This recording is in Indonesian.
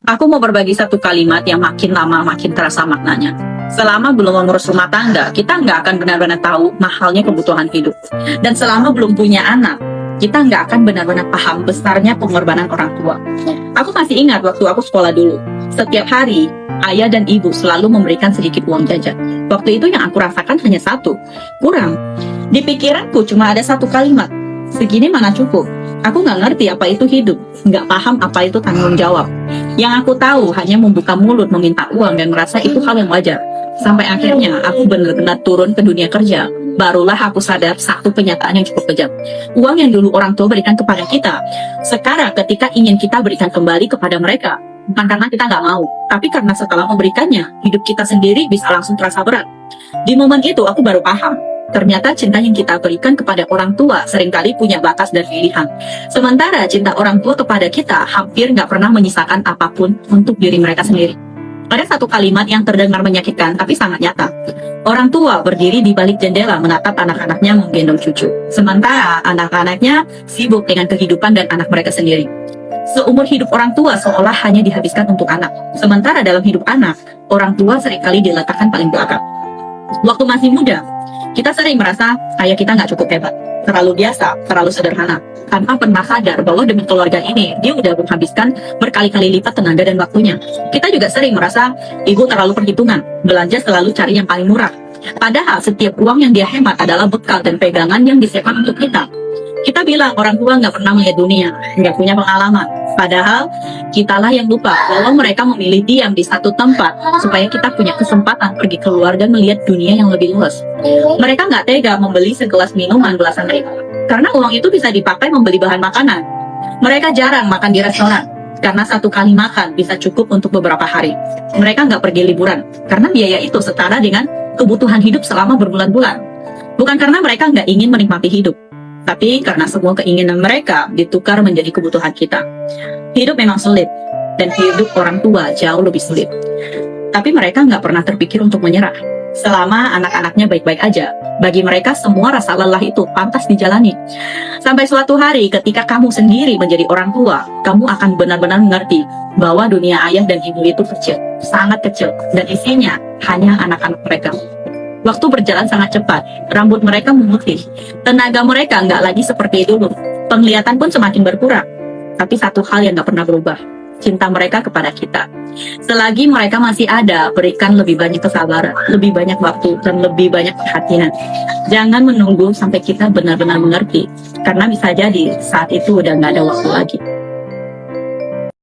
Aku mau berbagi satu kalimat yang makin lama makin terasa maknanya. Selama belum mengurus rumah tangga, kita nggak akan benar-benar tahu mahalnya kebutuhan hidup. Dan selama belum punya anak, kita nggak akan benar-benar paham besarnya pengorbanan orang tua. Aku masih ingat waktu aku sekolah dulu. Setiap hari, ayah dan ibu selalu memberikan sedikit uang jajan. Waktu itu yang aku rasakan hanya satu, kurang. Di pikiranku cuma ada satu kalimat, segini mana cukup. Aku nggak ngerti apa itu hidup, nggak paham apa itu tanggung jawab. Yang aku tahu hanya membuka mulut meminta uang dan merasa itu hal yang wajar. Sampai akhirnya aku benar-benar turun ke dunia kerja. Barulah aku sadar satu kenyataan yang cukup kejam. Uang yang dulu orang tua berikan kepada kita, sekarang ketika ingin kita berikan kembali kepada mereka, bukan karena kita nggak mau, tapi karena setelah memberikannya, hidup kita sendiri bisa langsung terasa berat. Di momen itu aku baru paham, ternyata cinta yang kita berikan kepada orang tua seringkali punya batas dan pilihan. Sementara cinta orang tua kepada kita hampir nggak pernah menyisakan apapun untuk diri mereka sendiri. Ada satu kalimat yang terdengar menyakitkan tapi sangat nyata. Orang tua berdiri di balik jendela menatap anak-anaknya menggendong cucu. Sementara anak-anaknya sibuk dengan kehidupan dan anak mereka sendiri. Seumur hidup orang tua seolah hanya dihabiskan untuk anak. Sementara dalam hidup anak, orang tua seringkali diletakkan paling belakang. Waktu masih muda, kita sering merasa ayah kita nggak cukup hebat, terlalu biasa, terlalu sederhana. Tanpa pernah sadar bahwa demi keluarga ini, dia udah menghabiskan berkali-kali lipat tenaga dan waktunya. Kita juga sering merasa ibu terlalu perhitungan, belanja selalu cari yang paling murah. Padahal setiap uang yang dia hemat adalah bekal dan pegangan yang disiapkan untuk kita. Kita bilang orang tua nggak pernah melihat dunia, nggak punya pengalaman. Padahal kitalah yang lupa bahwa mereka memilih diam di satu tempat supaya kita punya kesempatan pergi keluar dan melihat dunia yang lebih luas. Mereka nggak tega membeli segelas minuman belasan ribu, karena uang itu bisa dipakai membeli bahan makanan. Mereka jarang makan di restoran, karena satu kali makan bisa cukup untuk beberapa hari. Mereka nggak pergi liburan, karena biaya itu setara dengan kebutuhan hidup selama berbulan-bulan. Bukan karena mereka nggak ingin menikmati hidup, tapi karena semua keinginan mereka ditukar menjadi kebutuhan kita. Hidup memang sulit, dan hidup orang tua jauh lebih sulit. Tapi mereka nggak pernah terpikir untuk menyerah. Selama anak-anaknya baik-baik aja, bagi mereka semua rasa lelah itu pantas dijalani. Sampai suatu hari ketika kamu sendiri menjadi orang tua, kamu akan benar-benar mengerti bahwa dunia ayah dan ibu itu kecil, sangat kecil, dan isinya hanya anak-anak mereka. Waktu berjalan sangat cepat, rambut mereka memutih, tenaga mereka nggak lagi seperti dulu, penglihatan pun semakin berkurang. Tapi satu hal yang nggak pernah berubah, cinta mereka kepada kita. Selagi mereka masih ada, berikan lebih banyak kesabaran, lebih banyak waktu, dan lebih banyak perhatian. Jangan menunggu sampai kita benar-benar mengerti, karena bisa jadi saat itu udah nggak ada waktu lagi.